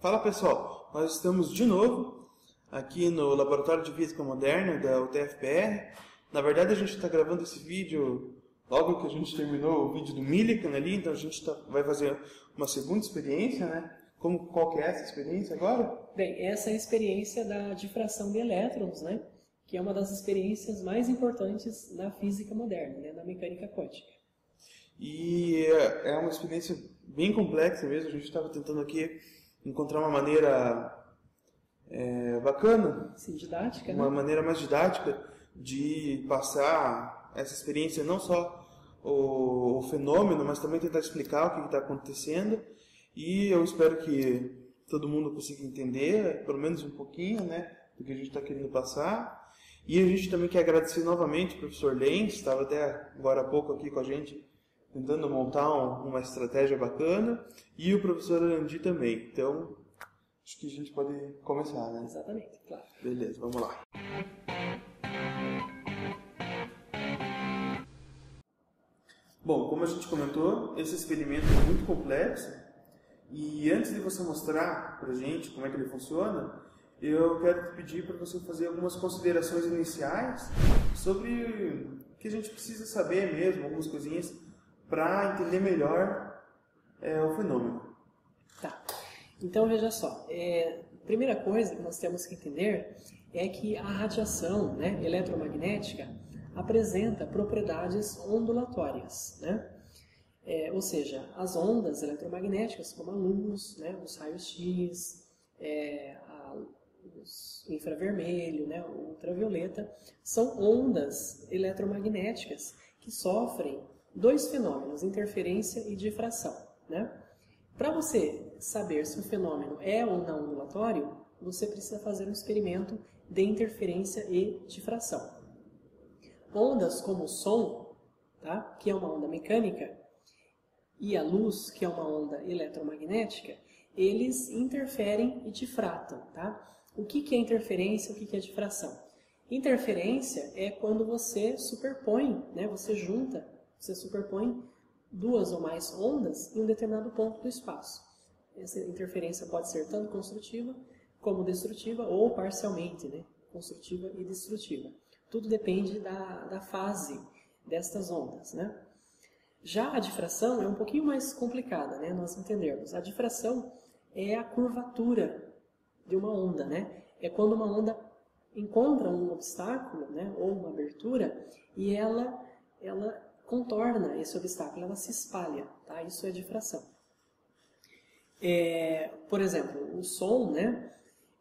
Fala pessoal, nós estamos de novo aqui no Laboratório de Física Moderna da UTFPR. Na verdade a gente está gravando esse vídeo logo que a gente terminou o vídeo do Millikan ali, então a gente vai fazer uma segunda experiência, né? Qual que é essa experiência agora? Bem, essa é a experiência da difração de elétrons, né? Que é uma das experiências mais importantes da física moderna, né? Da mecânica quântica. E é uma experiência bem complexa mesmo, a gente estava tentando aqui encontrar uma maneira bacana, sim, didática, uma né? maneira mais didática de passar essa experiência, não só o fenômeno, mas também tentar explicar o que está acontecendo. E eu espero que todo mundo consiga entender, pelo menos um pouquinho, né, do que a gente está querendo passar. E a gente também quer agradecer novamente o professor Lenz, estava até agora há pouco aqui com a gente, tentando montar uma estratégia bacana, e o professor Arandi também. Então, acho que a gente pode começar, né? Exatamente, claro. Beleza, vamos lá. Bom, como a gente comentou, esse experimento é muito complexo, e antes de você mostrar pra gente como é que ele funciona, eu quero te pedir para você fazer algumas considerações iniciais sobre o que a gente precisa saber mesmo, algumas coisinhas, para entender melhor o fenômeno. Tá. Então, veja só. A primeira coisa que nós temos que entender é que a radiação, né, eletromagnética apresenta propriedades ondulatórias, né? Ou seja, as ondas eletromagnéticas, como a luz, né, os raios-x, o infravermelho, né, o ultravioleta, são ondas eletromagnéticas que sofrem dois fenômenos, interferência e difração, né? Para você saber se o fenômeno é ou não ondulatório, você precisa fazer um experimento de interferência e difração. Ondas como o som, tá, que é uma onda mecânica, e a luz, que é uma onda eletromagnética, eles interferem e difratam, tá? O que é interferência e o que é difração? Interferência é quando você superpõe, né, você superpõe duas ou mais ondas em um determinado ponto do espaço. Essa interferência pode ser tanto construtiva como destrutiva, ou parcialmente, né, construtiva e destrutiva. Tudo depende da fase destas ondas, né? Já a difração é um pouquinho mais complicada, né, nós entendermos. A difração é a curvatura de uma onda, né? É quando uma onda encontra um obstáculo, né, ou uma abertura, e ela contorna esse obstáculo, ela se espalha, tá? Isso é difração. Por exemplo, o som, né,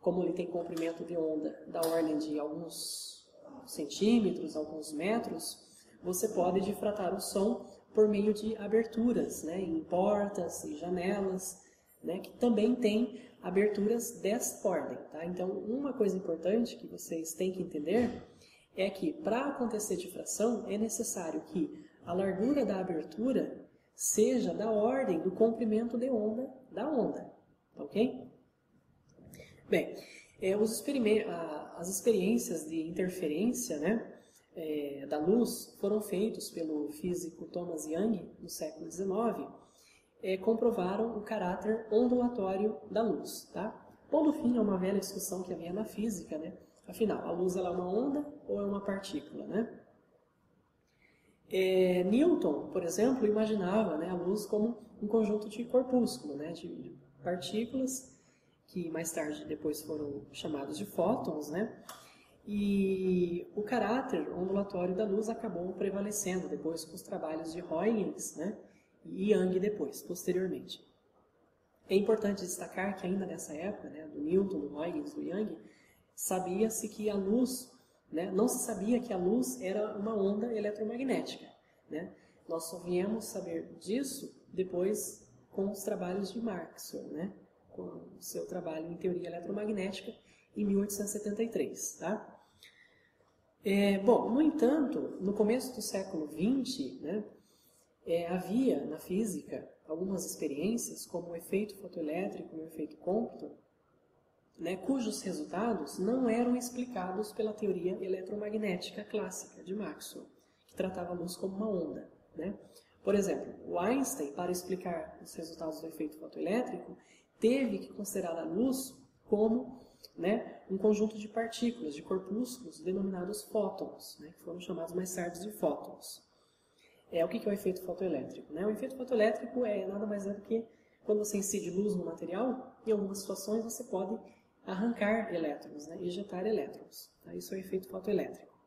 como ele tem comprimento de onda da ordem de alguns centímetros, alguns metros, você pode difratar o som por meio de aberturas, né, em portas e janelas, né, que também tem aberturas desta ordem, tá? Então, uma coisa importante que vocês têm que entender é que para acontecer difração é necessário que a largura da abertura seja da ordem do comprimento de onda da onda, ok? Bem, as experiências de interferência, né, da luz foram feitos pelo físico Thomas Young no século XIX, comprovaram o caráter ondulatório da luz, tá? Pondo fim a uma velha discussão que havia na física, né? Afinal, a luz ela é uma onda ou é uma partícula, né? Newton, por exemplo, imaginava, né, a luz como um conjunto de corpúsculo, né, de partículas que mais tarde depois foram chamados de fótons, né? E o caráter ondulatório da luz acabou prevalecendo depois com os trabalhos de Huygens, né, e Young depois, posteriormente. É importante destacar que ainda nessa época, né, do Newton, do Huygens, do Young, sabia-se que a luz, né, não se sabia que a luz era uma onda eletromagnética, né? Nós só viemos saber disso depois com os trabalhos de Maxwell, né, com o seu trabalho em teoria eletromagnética em 1873, tá? Bom, no entanto, no começo do século XX, né, havia na física algumas experiências, como o efeito fotoelétrico e o efeito Compton, né, cujos resultados não eram explicados pela teoria eletromagnética clássica de Maxwell, que tratava a luz como uma onda, né? Por exemplo, o Einstein, para explicar os resultados do efeito fotoelétrico, teve que considerar a luz como, né, um conjunto de partículas, de corpúsculos, denominados fótons, né, que foram chamados mais tarde de fótons. O que é o efeito fotoelétrico? Né? O efeito fotoelétrico é nada mais do que quando você incide luz no material, em algumas situações você pode arrancar elétrons, né, ejetar elétrons. Tá? Isso é o efeito fotoelétrico.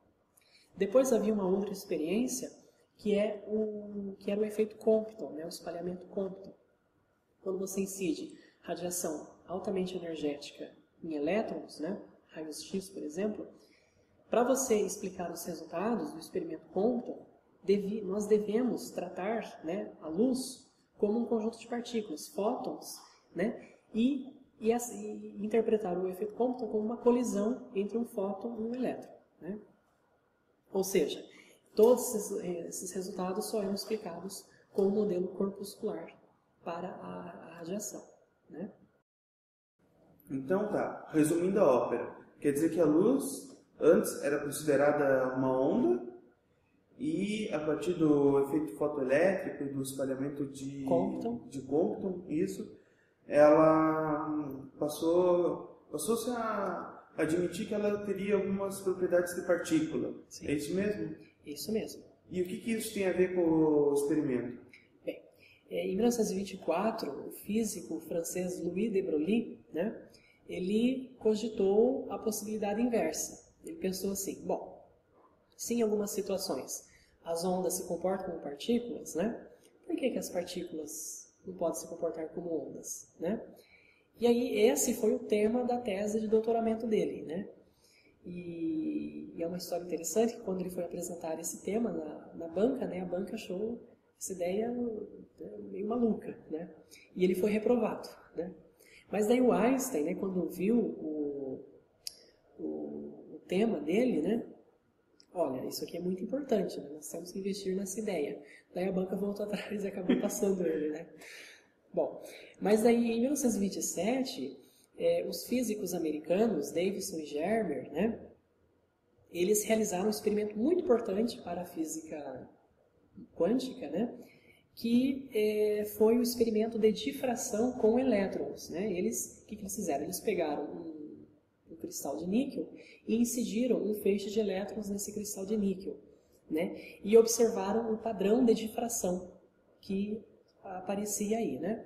Depois havia uma outra experiência que era o efeito Compton, né, o espalhamento Compton. Quando você incide radiação altamente energética em elétrons, né, raios X, por exemplo, para você explicar os resultados do experimento Compton, nós devemos tratar, né, a luz como um conjunto de partículas, fótons, né, e interpretar o efeito Compton como uma colisão entre um fóton e um elétron. Né? Ou seja, todos esses resultados só eram explicados com o modelo corpuscular para a radiação. Né? Então tá, resumindo a ópera, quer dizer que a luz antes era considerada uma onda e a partir do efeito fotoelétrico e do espalhamento de Compton, isso, ela passou-se a admitir que ela teria algumas propriedades de partícula. Sim. É isso mesmo? Isso mesmo. E o que isso tem a ver com o experimento? Bem, em 1924, o físico francês Louis de Broglie, né, ele cogitou a possibilidade inversa. Ele pensou assim, bom, se em algumas situações as ondas se comportam como partículas, né, por que as partículas não podem se comportar como ondas? Né? E aí esse foi o tema da tese de doutoramento dele. Né? E é uma história interessante que quando ele foi apresentar esse tema na banca, né, a banca achou essa ideia meio maluca. Né? E ele foi reprovado. Né? Mas daí o Einstein, né, quando viu o tema dele, né, olha, isso aqui é muito importante, né, nós temos que investir nessa ideia. Daí a banca voltou atrás e acabou passando ele. Né? Bom, mas daí em 1927, os físicos americanos, Davidson e Germer, né, eles realizaram um experimento muito importante para a física quântica, né, que foi o experimento de difração com elétrons. Né? O que eles fizeram? Eles pegaram um cristal de níquel e incidiram um feixe de elétrons nesse cristal de níquel. Né? E observaram o padrão de difração que aparecia aí. Né?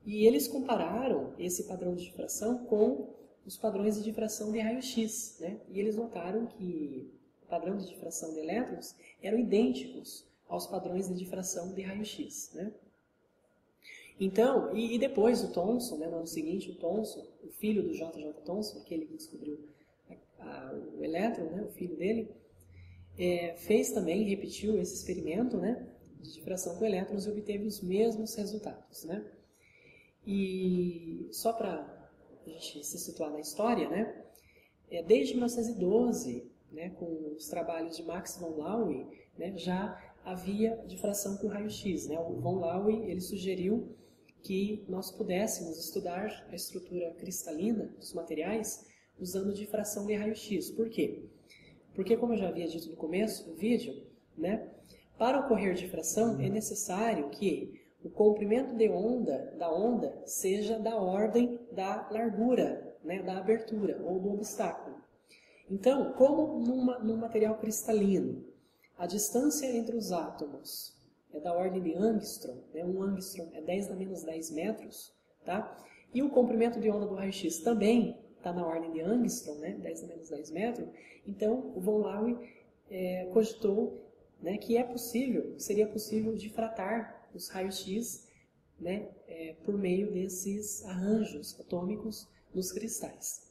E eles compararam esse padrão de difração com os padrões de difração de raio-x. Né? E eles notaram que o padrão de difração de elétrons eram idênticos aos padrões de difração de raio-x. Né? Então, e depois o Thomson, né, no ano seguinte, o Thomson, o filho do J.J. Thomson, aquele que descobriu o elétron, né, o filho dele, fez também, repetiu esse experimento, né, de difração com elétrons e obteve os mesmos resultados. Né? E só para a gente se situar na história, né, desde 1912, né, com os trabalhos de Max von Laue, né, já havia difração com raio-x. Né? O von Laue ele sugeriu que nós pudéssemos estudar a estrutura cristalina dos materiais usando difração de raio-x. Por quê? Porque, como eu já havia dito no começo do vídeo, né, para ocorrer difração é necessário que o comprimento de da onda seja da ordem da largura, né, da abertura ou do obstáculo. Então, como num material cristalino, a distância entre os átomos é da ordem de angstrom, né? Um angstrom é 10 a menos 10 metros, tá? E o comprimento de onda do raio-x também está na ordem de angstrom, né? 10 a menos 10 metros. Então, o von Laue cogitou, né, que seria possível difratar os raios-x, né, por meio desses arranjos atômicos nos cristais.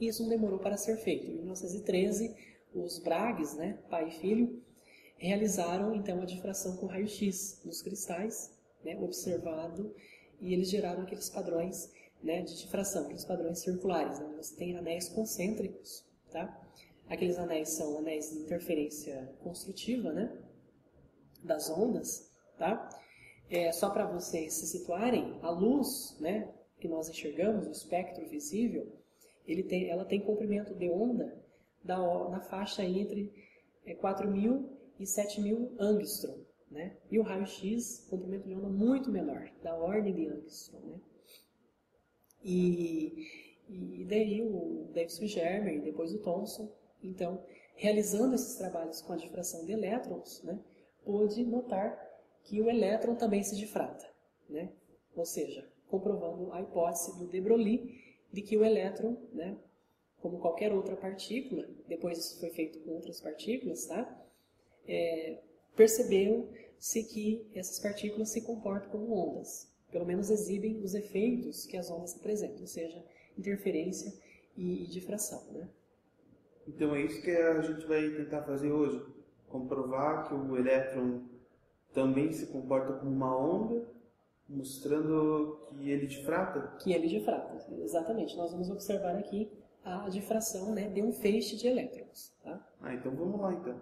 E isso não demorou para ser feito. Em 1913, os Braggs, né, pai e filho, realizaram então a difração com raio-x nos cristais, né, observado, e eles geraram aqueles padrões, né, de difração, aqueles padrões circulares, né, você tem anéis concêntricos, tá? Aqueles anéis são anéis de interferência construtiva, né, das ondas, tá? Só para vocês se situarem, a luz, né, que nós enxergamos, o espectro visível, ela tem comprimento de onda na faixa entre 4.000 e 7.000 angstrom, né? E o raio-x, comprimento de onda muito menor, da ordem de angstrom, né? E daí o Davidson Germer, depois o Thomson, então, realizando esses trabalhos com a difração de elétrons, né, pôde notar que o elétron também se difrata, né? Ou seja, comprovando a hipótese do de Broglie de que o elétron, né, como qualquer outra partícula, depois isso foi feito com outras partículas, tá? Percebeu-se que essas partículas se comportam como ondas, pelo menos exibem os efeitos que as ondas apresentam, ou seja, interferência e difração, né? Então é isso que a gente vai tentar fazer hoje, comprovar que o elétron também se comporta como uma onda, mostrando que ele difrata? Que ele difrata, exatamente. Nós vamos observar aqui a difração, né, de um feixe de elétrons. Tá? Então vamos lá então.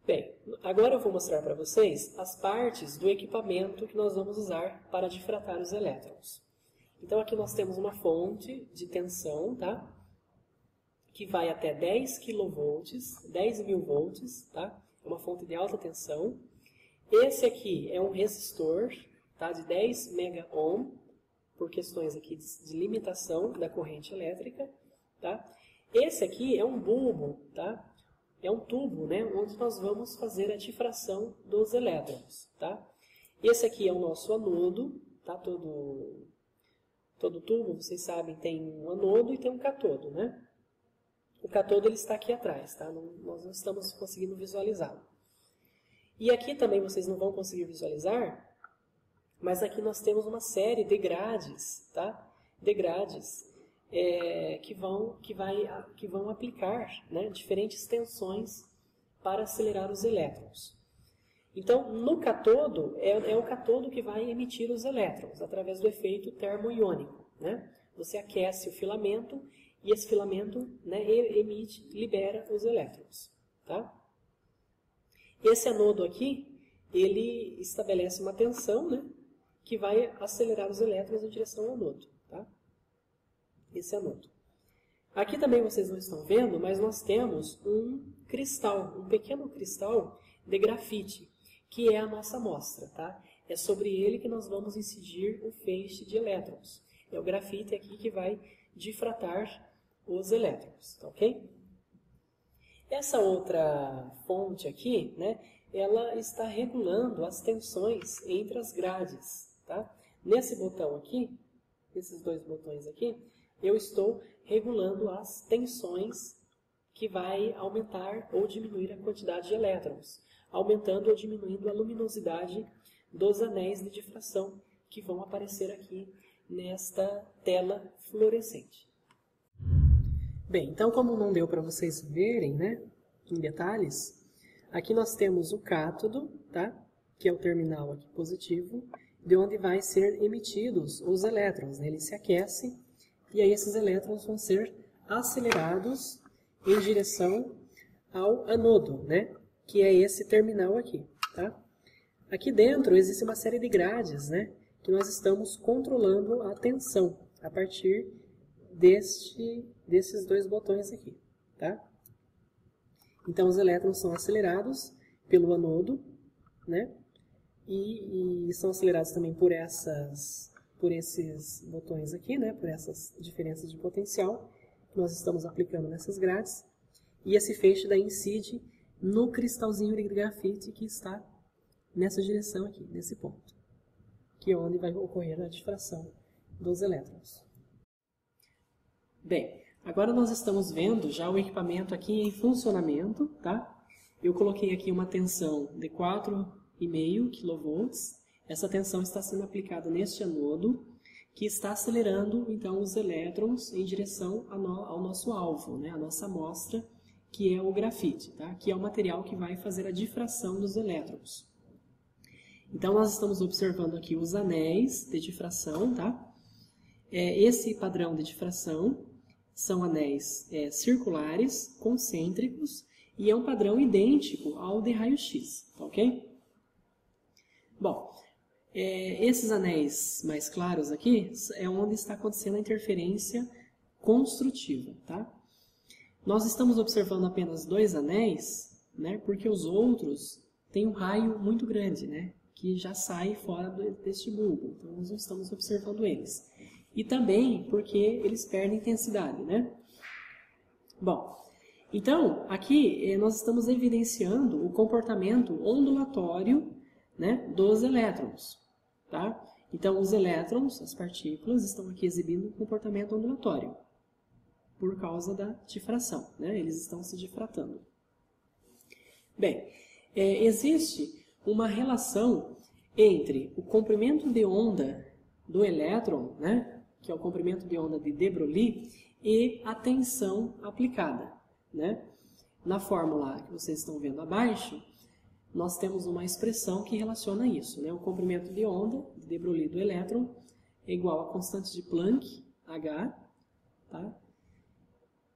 Bem, agora eu vou mostrar para vocês as partes do equipamento que nós vamos usar para difratar os elétrons. Então aqui nós temos uma fonte de tensão, tá? Que vai até 10 kV, 10.000 volts, tá? É uma fonte de alta tensão. Esse aqui é um resistor, tá? De 10 megaohm, por questões aqui de limitação da corrente elétrica, tá? Esse aqui é um bulbo, tá? É um tubo, né? Onde nós vamos fazer a difração dos elétrons, tá? Esse aqui é o nosso anodo, tá? Todo tubo, vocês sabem, tem um anodo e tem um catodo, né? O catodo ele está aqui atrás, tá? Nós não estamos conseguindo visualizá-lo. E aqui também vocês não vão conseguir visualizar, mas aqui nós temos uma série de grades, tá? De grades que vão aplicar, né, diferentes tensões para acelerar os elétrons. Então, no catodo, é o catodo que vai emitir os elétrons, através do efeito termoiônico, né? Você aquece o filamento e esse filamento, né, libera os elétrons, tá? Esse anodo aqui, ele estabelece uma tensão, né, que vai acelerar os elétrons em direção ao anodo, tá? Esse anodo. Aqui também vocês não estão vendo, mas nós temos um cristal, um pequeno cristal de grafite, que é a nossa amostra, tá? É sobre ele que nós vamos incidir o feixe de elétrons. É o grafite aqui que vai difratar os elétrons, tá, ok? Essa outra fonte aqui, né, ela está regulando as tensões entre as grades, tá? Nesse botão aqui, esses dois botões aqui, eu estou regulando as tensões que vai aumentar ou diminuir a quantidade de elétrons, aumentando ou diminuindo a luminosidade dos anéis de difração que vão aparecer aqui nesta tela fluorescente. Bem, então como não deu para vocês verem, né, em detalhes, aqui nós temos o cátodo, tá, que é o terminal aqui positivo, de onde vai ser emitidos os elétrons, né? Ele se aquece e aí esses elétrons vão ser acelerados em direção ao anodo, né, que é esse terminal aqui, tá? Aqui dentro existe uma série de grades, né, que nós estamos controlando a tensão a partir desses dois botões aqui, tá? Então os elétrons são acelerados pelo anodo, né, e são acelerados também por esses botões aqui, né, por essas diferenças de potencial que nós estamos aplicando nessas grades, e esse feixe daí incide no cristalzinho de grafite que está nessa direção aqui, nesse ponto, que é onde vai ocorrer a difração dos elétrons. Bem, agora nós estamos vendo já o equipamento aqui em funcionamento, tá? Eu coloquei aqui uma tensão de 4,5 kV. Essa tensão está sendo aplicada neste anodo, que está acelerando então os elétrons em direção ao nosso alvo, né? A nossa amostra, que é o grafite, tá? Que é o material que vai fazer a difração dos elétrons. Então nós estamos observando aqui os anéis de difração, tá? Esse padrão de difração são anéis circulares, concêntricos, e é um padrão idêntico ao de raio-x, tá, ok? Bom, esses anéis mais claros aqui é onde está acontecendo a interferência construtiva, tá? Nós estamos observando apenas dois anéis, né, porque os outros têm um raio muito grande, né, que já saem fora deste bulbo. Então, nós não estamos observando eles. E também porque eles perdem intensidade, né? Bom, então, aqui nós estamos evidenciando o comportamento ondulatório, né, dos elétrons, tá? Então, os elétrons, as partículas, estão aqui exibindo um comportamento ondulatório por causa da difração, né? Eles estão se difratando. Bem, existe uma relação entre o comprimento de onda do elétron, né, que é o comprimento de onda de de Broglie, e a tensão aplicada, né? Na fórmula que vocês estão vendo abaixo, nós temos uma expressão que relaciona isso, né? O comprimento de onda de de Broglie do elétron é igual a constante de Planck, H, tá?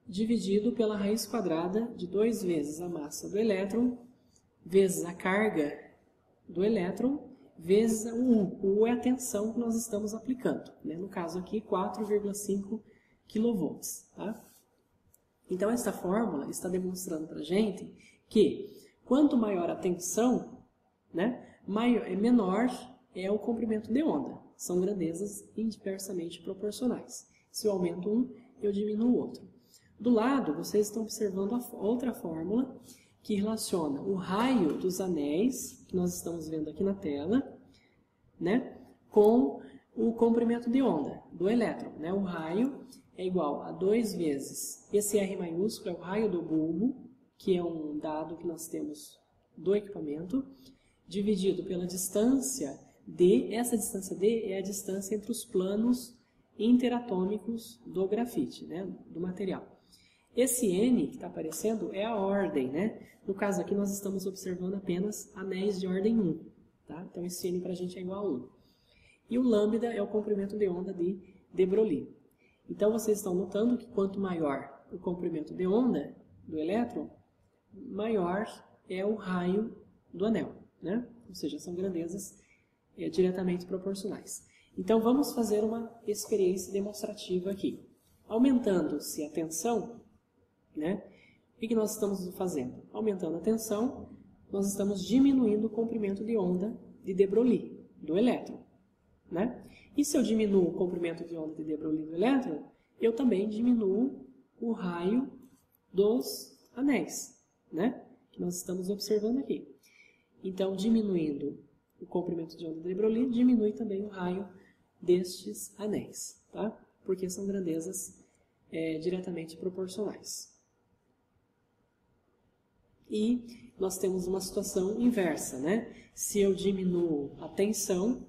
Dividido pela raiz quadrada de 2 vezes a massa do elétron, vezes a carga do elétron, vezes o U. O U é a tensão que nós estamos aplicando, né? No caso aqui, 4,5 kV. Tá? Então, esta fórmula está demonstrando para a gente que quanto maior a tensão, né, menor é o comprimento de onda. São grandezas inversamente proporcionais. Se eu aumento um, eu diminuo o outro. Do lado, vocês estão observando a outra fórmula que relaciona o raio dos anéis, que nós estamos vendo aqui na tela, né, com o comprimento de onda do elétron. Né? O raio é igual a 2 vezes, esse R maiúsculo é o raio do bulbo, que é um dado que nós temos do equipamento, dividido pela distância D. Essa distância D é a distância entre os planos interatômicos do grafite, né, do material. Esse N que está aparecendo é a ordem, né? No caso aqui nós estamos observando apenas anéis de ordem 1, tá? Então esse N para a gente é igual a 1. E o lambda é o comprimento de onda de de Broglie. Então vocês estão notando que quanto maior o comprimento de onda do elétron, maior é o raio do anel, né? Ou seja, são grandezas diretamente proporcionais. Então vamos fazer uma experiência demonstrativa aqui. Aumentando-se a tensão, né? O que nós estamos fazendo? Aumentando a tensão, nós estamos diminuindo o comprimento de onda de de Broglie, do elétron. Né? E se eu diminuo o comprimento de onda de de Broglie do elétron, eu também diminuo o raio dos anéis, né? Que nós estamos observando aqui. Então, diminuindo o comprimento de onda de de Broglie, diminui também o raio destes anéis, tá? Porque são grandezas diretamente proporcionais. E nós temos uma situação inversa, né? Se eu diminuo a tensão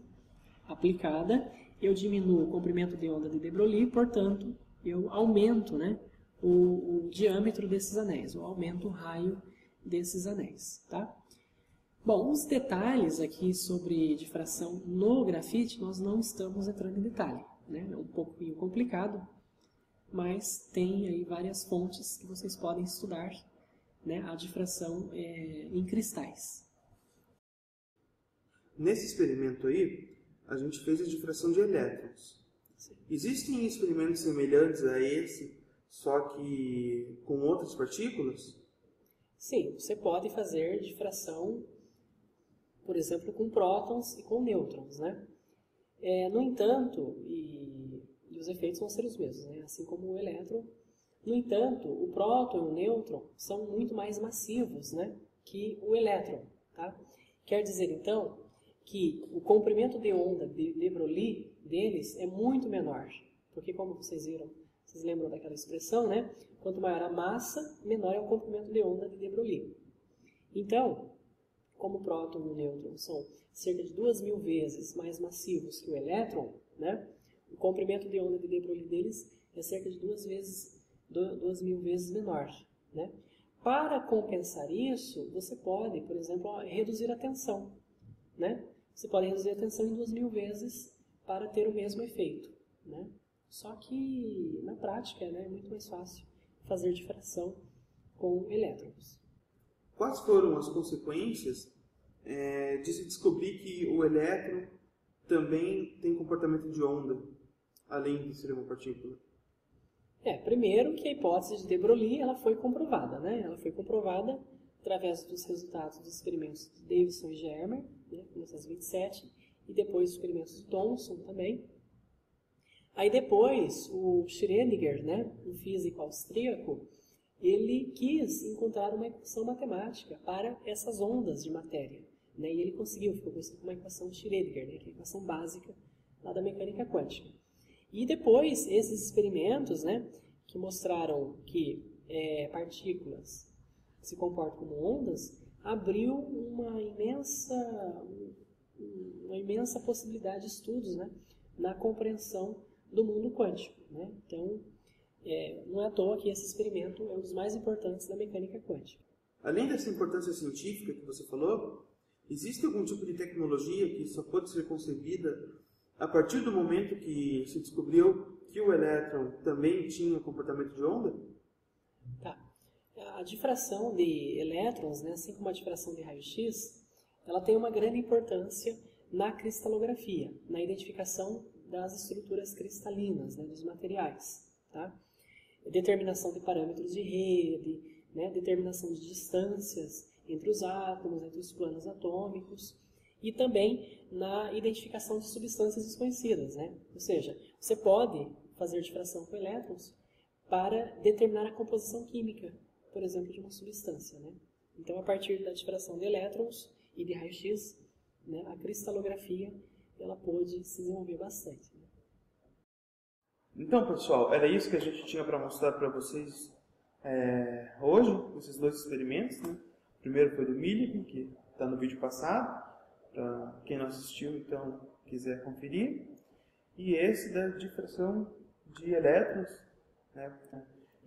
aplicada, eu diminuo o comprimento de onda de de Broglie, portanto, eu aumento, né, o diâmetro desses anéis, eu aumento o raio desses anéis, tá? Bom, os detalhes aqui sobre difração no grafite, nós não estamos entrando em detalhe, né? É um pouquinho complicado, mas tem aí várias fontes que vocês podem estudar, né, a difração em cristais. Nesse experimento aí, a gente fez a difração de elétrons. Sim. Existem experimentos semelhantes a esse, só que com outras partículas? Sim, você pode fazer difração, por exemplo, com prótons e com nêutrons, né? No entanto, e os efeitos vão ser os mesmos, né? Assim como o elétron. No entanto, o próton e o nêutron são muito mais massivos, né, que o elétron. Tá? Quer dizer, então, que o comprimento de onda de de Broglie deles é muito menor. Porque, como vocês viram, vocês lembram daquela expressão, né? Quanto maior a massa, menor é o comprimento de onda de de Broglie. Então, como o próton e o nêutron são cerca de 2.000 vezes mais massivos que o elétron, né? O comprimento de onda de de Broglie deles é cerca de 2.000 vezes menor, né? Para compensar isso, você pode, por exemplo, reduzir a tensão, né? Você pode reduzir a tensão em 2.000 vezes para ter o mesmo efeito, né? Só que, na prática, né, é muito mais fácil fazer difração com elétrons. Quais foram as consequências de se descobrir que o elétron também tem comportamento de onda, além de ser uma partícula? Primeiro que a hipótese de de Broglie ela foi comprovada, né? Ela foi comprovada através dos resultados dos experimentos de Davidson e Germer, né, 1927, e depois os experimentos de Thomson também. Aí depois, o Schrödinger, né, um físico austríaco, ele quis encontrar uma equação matemática para essas ondas de matéria. Né, e ele conseguiu, ficou conhecido como a equação de Schrödinger, né, que é a equação básica lá da mecânica quântica. E depois, esses experimentos, né, que mostraram que partículas se comportam como ondas, abriu uma imensa possibilidade de estudos, né, na compreensão do mundo quântico. Né? Então, não é à toa que esse experimento é um dos mais importantes da mecânica quântica. Além dessa importância científica que você falou, existe algum tipo de tecnologia que só pode ser concebida a partir do momento que se descobriu que o elétron também tinha comportamento de onda? Tá. A difração de elétrons, né, assim como a difração de raio-x, ela tem uma grande importância na cristalografia, na identificação das estruturas cristalinas, né, dos materiais. Tá? Determinação de parâmetros de rede, né, determinação de distâncias entre os átomos, entre os planos atômicos, e também na identificação de substâncias desconhecidas. Né? Ou seja, você pode fazer difração com elétrons para determinar a composição química, por exemplo, de uma substância. Né? Então, a partir da difração de elétrons e de raio-x, né, a cristalografia ela pôde se desenvolver bastante. Né? Então, pessoal, era isso que a gente tinha para mostrar para vocês hoje, esses dois experimentos. Né? O primeiro foi do Millikan, que está no vídeo passado, para quem não assistiu, então, quiser conferir. E esse da difração de elétrons. Né?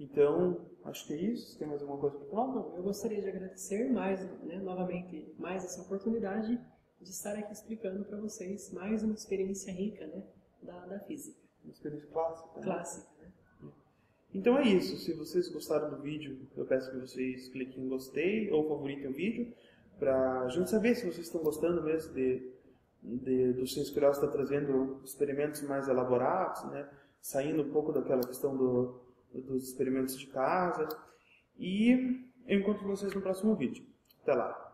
Então, acho que é isso. Tem mais alguma coisa para falar? Não, eu gostaria de agradecer novamente mais essa oportunidade de estar aqui explicando para vocês mais uma experiência rica, né, da física. Uma experiência clássica. Né? Clássica, né? Então é isso. Se vocês gostaram do vídeo, eu peço que vocês cliquem em gostei ou favoritem o vídeo, para a gente saber se vocês estão gostando mesmo do Ciência Curiosa estar trazendo experimentos mais elaborados, né, saindo um pouco daquela questão dos experimentos de casa. E eu encontro vocês no próximo vídeo. Até lá!